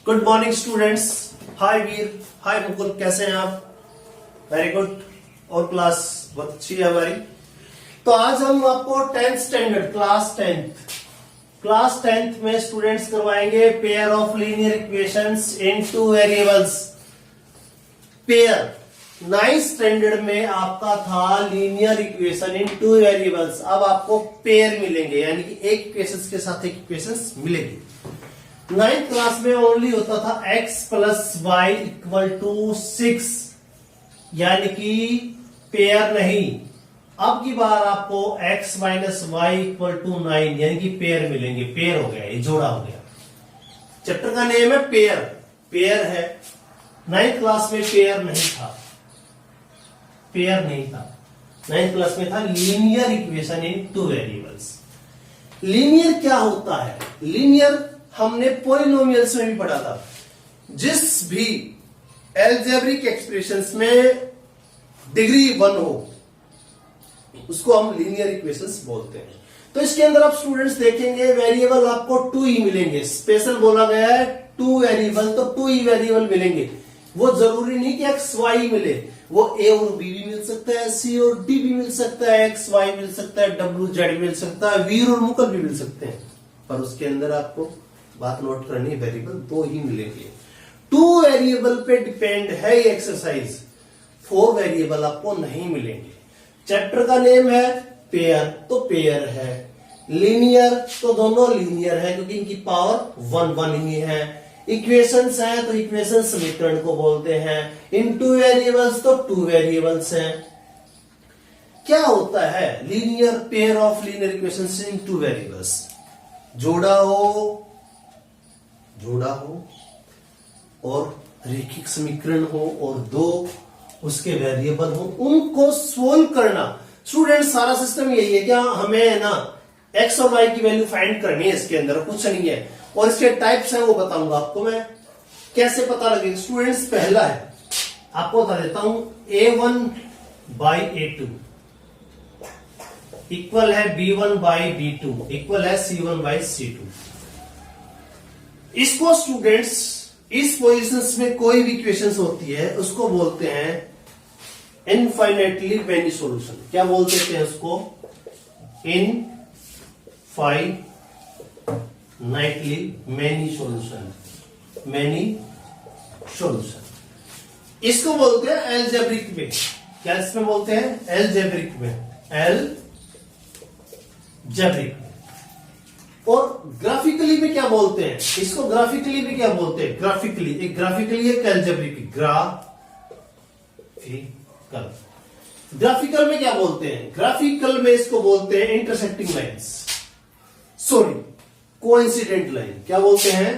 Good morning students. Hi Veer, hi Mukul, कैसे हैं आप? Very good. और क्लास बहुत अच्छी है हमारी। तो आज हम आपको 10th स्टैंडर्ड क्लास 10th में स्टूडेंट्स करवाएंगे pair of linear equations in two variables. Pair 9th standard में आपका था linear equation in two variables. अब आपको पेयर मिलेंगे, यानी कि एक इक्वेशंस के साथ एक इक्वेशंस मिलेगी। 9th क्लास में ओनली होता था x plus y equal to 6, यानी कि पेयर नहीं। अब की बार आपको x minus y equal to 9 यानी कि पेयर मिलेंगे। पेयर हो गया, ये जोड़ा हो गया। चैप्टर का नेम है पेयर। पेयर है। 9th क्लास में पेयर नहीं था, पेयर नहीं था। 9th क्लास में था linear equation in two variables. Linear क्या होता है? लीनियर हमने पॉलिनोमियल्स में भी पढ़ा था। जिस भी एल्जेब्रिक एक्सप्रेशंस में डिग्री 1 हो उसको हम लीनियर इक्वेशंस बोलते हैं। तो इसके अंदर आप स्टूडेंट्स देखेंगे वेरिएबल आपको 2 ही मिलेंगे। स्पेशल बोला गया है 2 वेरिएबल, तो 2 ही वेरिएबल मिलेंगे। वो जरूरी नहीं कि एक्स वाई मिले, वो ए और बी भी मिल सकता है, सी और डी भी मिल सकता है, एक्स वाई मिल सकता है, डब्ल्यू जेड मिल सकता है, वीर और मुकुल भी मिल सकते हैं। पर उसके अंदर आपको बात नोट करनी, वेरिएबल 2 ही मिलेंगे। 2 वेरिएबल पे डिपेंड है ये एक्सरसाइज। 4 वेरिएबल आपको नहीं मिलेंगे। चैप्टर का नेम है पेयर, तो पेयर है। लीनियर तो दोनों लीनियर है क्योंकि इनकी पावर 1 ही है। इक्वेशंस है तो इक्वेशन समीकरण को बोलते हैं। इन 2 वेरिएबल्स तो 2 वेरिएबल्स हैं। क्या होता है linear pair of linear equations in 2 variables? जोड़ा हो और रेखिक समीकरण हो और 2 उसके वेरिएबल हो, उनको सोल्व करना। स्टूडेंट सारा सिस्टम यही है। क्या हमें है ना एक्स और वाई की वैल्यू फाइंड करनी है, इसके अंदर कुछ नहीं है। और इसके टाइप्स हैं वो बताऊंगा आपको मैं, कैसे पता लगेगा। स्टूडेंट्स पहला है, आपको बता देता हूं, A1 बाई A2 इक्वल है B1 बाई B2 इक्वल है C1 बाई C2। इसको स्टूडेंट्स इस पोजीशंस में कोई भी इक्वेशंस होती है उसको बोलते हैं इनफाइनाइटली मैनी सॉल्यूशन। क्या बोलते हैं उसको? Infinitely many solution. इसको बोलते हैं एल्जेब्रिक में। क्या इसमें बोलते हैं? एल्जेब्रिक में। एल्जेब्रिक में। और ग्राफिकली में क्या बोलते हैं इसको? ग्राफिकली में क्या बोलते हैं? ग्राफिकली एक एल्जेब्रिक। ग्राफिकल में क्या बोलते हैं? ग्राफिकल में इसको बोलते हैं intersecting lines, sorry coincident line. क्या बोलते हैं?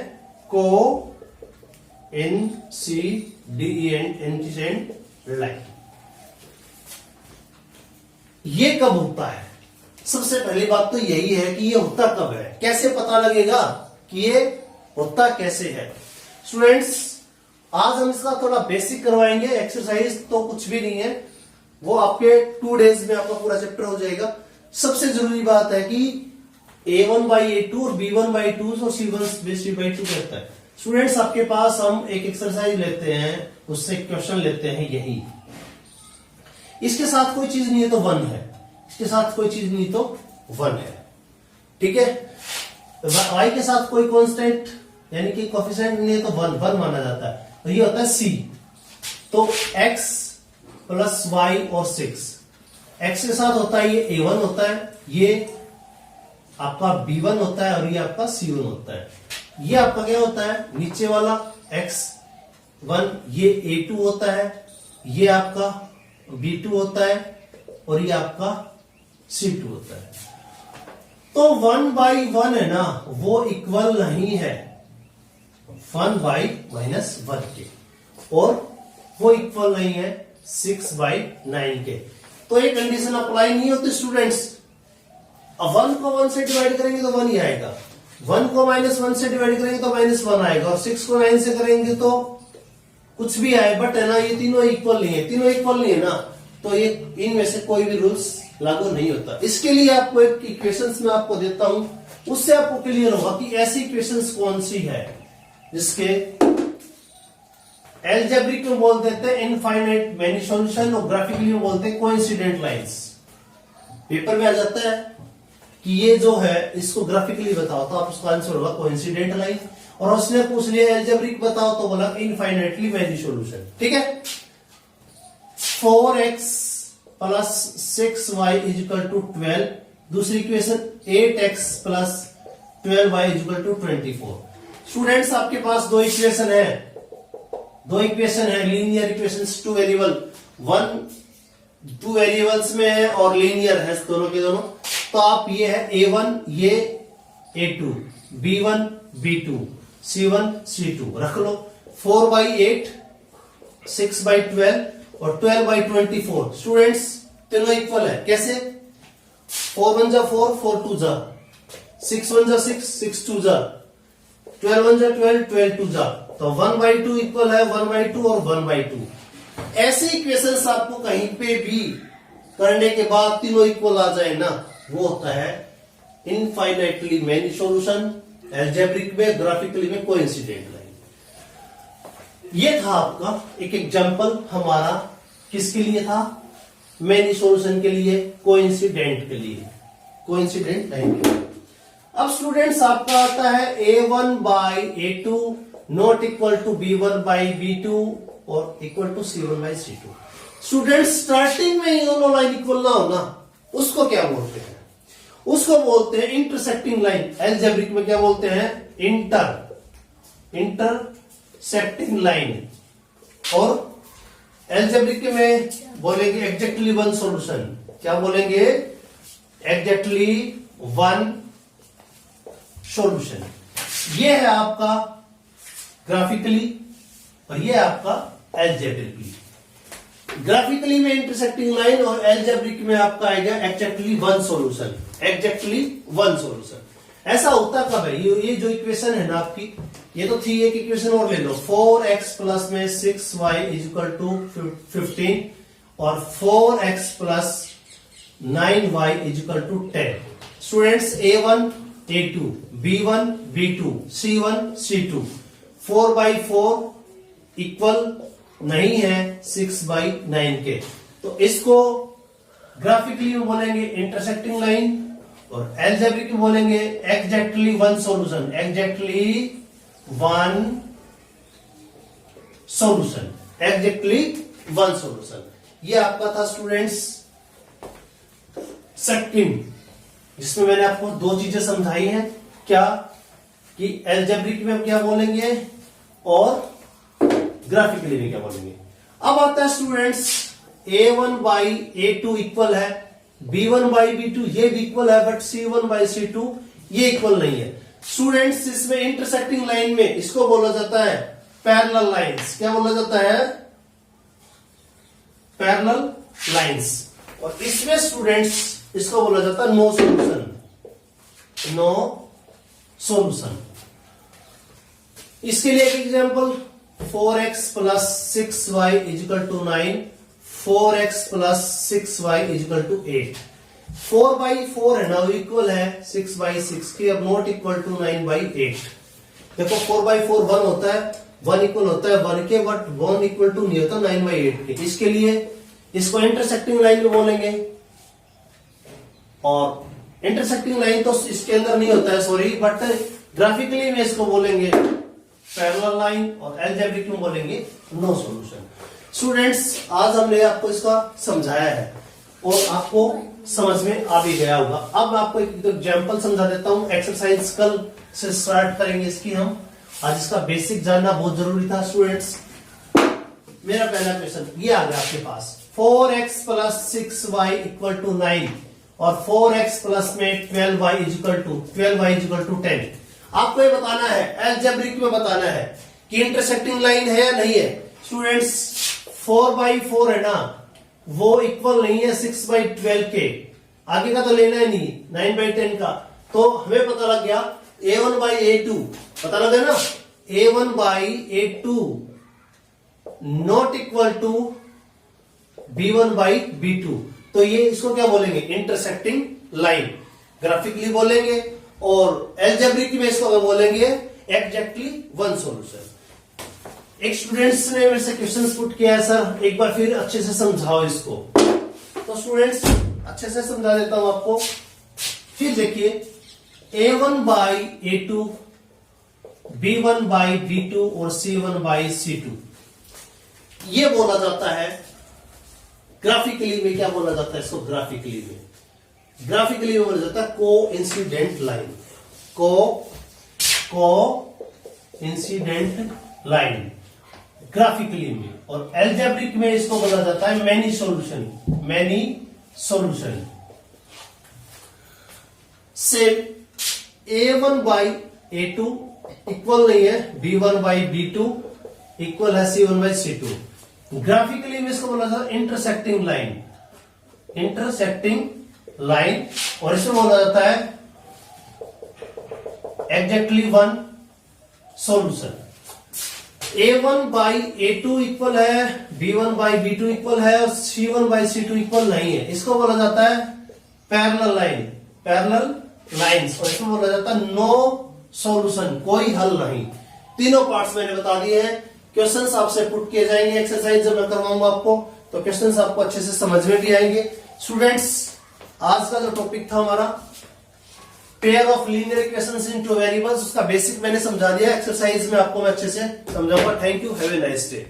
Coincident line. ये कब होता है? सबसे पहली बात तो यही है कि ये होता कब है। कैसे पता लगेगा कि ये होता कैसे है? स्टूडेंट्स आज हम इसका थोड़ा बेसिक करवाएंगे एक्सरसाइज, तो कुछ भी नहीं है, वो आपके 2 डेज में आपका पूरा चैप्टर हो जाएगा। सबसे जरूरी बात है कि A1 बाई A2 और B1 बाई 2 और C1 बाई 2 कहता है। स्टूडेंट्स आपके पास हम एक एक्सरसाइज लेते हैं, उससे क्वेश्चन लेते हैं यही। इसके साथ कोई चीज नहीं है तो 1 है, इसके साथ कोई चीज नहीं तो 1 है। ठीक है। y के साथ कोई कांस्टेंट यानी कि कोफिशिएंट नहीं है तो 1 माना जाता है। और ये होता है c, तो x प्लस वाई और 6। x के साथ होता है ये A1 होता है, ये आपका B1 होता है और ये आपका C1 होता है। ये आपका क्या होता है? नीचे वाला x1, ये A2 होता है, ये आपका B2 होता है और ये आपका C2 होता है। तो 1 बाई 1 है ना, वो इक्वल नहीं है 1 बाई माइनस 1 के, और वो इक्वल नहीं है 6 बाई 9 के। तो ये कंडीशन अप्लाई नहीं होती स्टूडेंट्स। अब 1 को 1 से डिवाइड करेंगे तो 1 ही आएगा, 1 को -1 से डिवाइड करेंगे तो -1 आएगा, और 6 को 9 से करेंगे तो कुछ भी आए। बट है ना, ये तीनों इक्वल नहीं है ना, तो ये इनमें से कोई भी रूल्स लागू नहीं होता। इसके लिए आपको एक इक्वेशंस में आपको देता हूं, उससे आपको क्लियर होगा कि ऐसी इक्वेशंस कौन सी है जिसके एल्जेब्रिक में बोल देते हैं इनफाइनाइट मैनी सॉल्यूशन और ग्राफिकली में बोलते हैं कोइंसिडेंट लाइंस। पेपर में आ जाता है कि ये जो है इसको ग्राफिकली बताओ तो आप उसका आंसर होगा कोइंसिडेंट लाइन, और उसने पूछ लिया एल्जेब्रिक बताओ तो बोला इनफाइनाइटली मैनी सॉल्यूशन। ठीक है, 4x plus 6y is equal to 12। दूसरी equation 8x plus 12y is equal to 24। Students आपके पास दो इक्वेशन है linear equations, two variable, two variables में है और लीनियर है दोनों के दोनों। तो आप ये है a1 ये a2, b1 b2, c1 c2 रख लो। 4/8, 6/12 और 12/24। स्टूडेंट्स तीनों इक्वल है, कैसे? 4 1 जा 4, 4 2 जा 6 1 जा 6, 6 2 जा 12 1 जा 12, 12 2 जा। तो 1/2 इक्वल है 1/2 और 1/2। ऐसे इक्वेशंस आपको कहीं पे भी करने के बाद तीनों इक्वल आ जाए ना, वो होता है इनफाइनाइटली मैनी सॉल्यूशन। एल्जेब्रिक में, ग्राफिकली में कोइंसिडेंट लाइन। ये था आपका एक एग्जांपल हमारा, किसके लिए था? मैनी सॉल्यूशन के लिए, कोइंसिडेंट के लिए, कोइंसिडेंट लाइन के लिए। अब स्टूडेंट्स आपका आता है a1/a2 not equal to b1/b2 और equal to c1/c2। Students starting में ये दोनों लाइन इक्वल ना हो ना, उसको क्या बोलते हैं? उसको बोलते हैं इंटरसेक्टिंग लाइन। एल्जेब्रिक में क्या बोलते हैं? Intersecting line. और एल्जेब्रिक में बोलेंगे एग्जैक्टली वन सॉल्यूशन। क्या बोलेंगे? Exactly one solution. ये है आपका ग्राफिकली और ये है आपका एल्जेब्रिकली। ग्राफिकली में इंटरसेक्टिंग लाइन और एल्जेब्रिक में आपका आएगा exactly one solution. Exactly one solution ऐसा होता कब है? ये जो इक्वेशन है ना आपकी, ये तो थी। एक इक्वेशन और ले लो, 4x प्लस में 6y इज इक्वल टू 15 और 4x plus 9y is equal to 10। Students a1 a2, b1 b2, c1 c2, 4/4 equal नहीं है 6/9 के। तो इसको ग्राफिकली में बोलेंगे इंटरसेक्टिंग लाइन और एल्जेब्रिक में बोलेंगे exactly one solution. Exactly one solution, exactly one solution. ये आपका था स्टूडेंट्स सेकंड, जिसमें मैंने आपको दो चीजें समझाई हैं। क्या कि एल्जेब्रिक में क्या बोलेंगे और ग्राफिकली में क्या बोलेंगे। अब आता है स्टूडेंट्स a1/a2 इक्वल है, b1/b2 ये भी इक्वल है, बट c1/c2 ये इक्वल नहीं है। स्टूडेंट्स इसमें इंटरसेक्टिंग लाइन में इसको बोला जाता है पैरेलल लाइंस। क्या बोला जाता है? Parallel lines. और इसमें स्टूडेंट्स इसको बोला जाता है नो सॉल्यूशन। No solution. इसके लिए एक example, 4x plus 6y is equal to 9, 4x plus 6y is equal to 8। 4/4 है ना, वो इक्वल है 6/6 के, अब नॉट इक्वल टू 9/8। देखो 4/4 1 होता है, 1 इक्वल होता है 1 के, बट 1 इक्वल टू नहीं होता 9/8 के। इसके लिए इसको इंटरसेक्टिंग लाइन में बोलेंगे, और इंटरसेक्टिंग लाइन तो इसके अंदर नहीं होता है, सॉरी, बट ग्राफिकली में इसको बोलेंगे पैरेलल लाइन और एल्जेब्रिक में बोलेंगे नो सॉल्यूशन। स्टूडेंट्स आज हमने आपको इसका समझाया है और आपको समझ में आ भी गया होगा। अब आपको एक एग्जांपल समझा देता हूं। एक्सरसाइज कल से स्टार्ट करेंगे इसकी हम। आज इसका बेसिक जानना बहुत जरूरी था स्टूडेंट्स। मेरा पहला क्वेश्चन ये आ गया आपके पास, 4x plus 6y equal to 9 और 4x प्लस में 12y इज इक्वल टू 10। आपको ये बताना है, एल्जेब्रिक में बताना है कि इंटरसेक्टिंग लाइन है या नहीं है। स्टूडेंट्स 4/4 है ना, वो इक्वल नहीं है 6/12 के। आगे का तो लेना है नहीं, 9/10 का। तो हमें पता लग गया a1/a2, पता लगा ना, a1/a2 not equal to b1/b2। तो ये इसको क्या बोलेंगे? इंटरसेक्टिंग लाइन ग्राफिकली बोलेंगे, और एल्जेब्रिक में इसको बोलेंगे एग्जैक्टली वन सॉल्यूशन। एक स्टूडेंट्स ने मेरे से क्वेश्चन पुट किया है, सर एक बार फिर अच्छे से समझाओ इसको। तो स्टूडेंट्स अच्छे से समझा देता हूं आपको। फिर देखिए A1 by A2, B1 by B2 और C1 बाई C2, ये बोला जाता है ग्राफिकली में। क्या बोला जाता है इसको? ग्राफिकली में बोला जाता है को इंसिडेंट लाइन। को इंसिडेंट लाइन ग्राफिकली में। और एल्जेब्रिक में इसको बोला जाता है many solution. Same A1 by A2 equal नहीं है B1 बाई B2 इक्वल है C1 बाई C2। ग्राफिकली में इसको बोला जाता है इंटरसेक्टिंग लाइन। और इसमें बोला जाता है exactly one solution. A1 by A2 equal है B1 बाई B2 इक्वल है और C1 बाई C2 इक्वल नहीं है। इसको बोला जाता है पैरेलल लाइंस। और इसमें बोला जाता है नो सॉल्यूशन, कोई हल नहीं। तीनों पार्ट्स मैंने बता दिए हैं। क्वेश्चंस आपसे पुट किए जाएंगे, एक्सरसाइज जब मैं करवाऊंगा आपको तो क्वेश्चंस आपको अच्छे से समझ में भी आएंगे। स्टूडेंट्स आज का जो टॉपिक था हमारा pair of linear equations into variables, उसका बेसिक मैंने समझा दिया। एक्सरसाइज में आपको मैं अच्छे से समझाऊंगा। Thank you, have a nice day.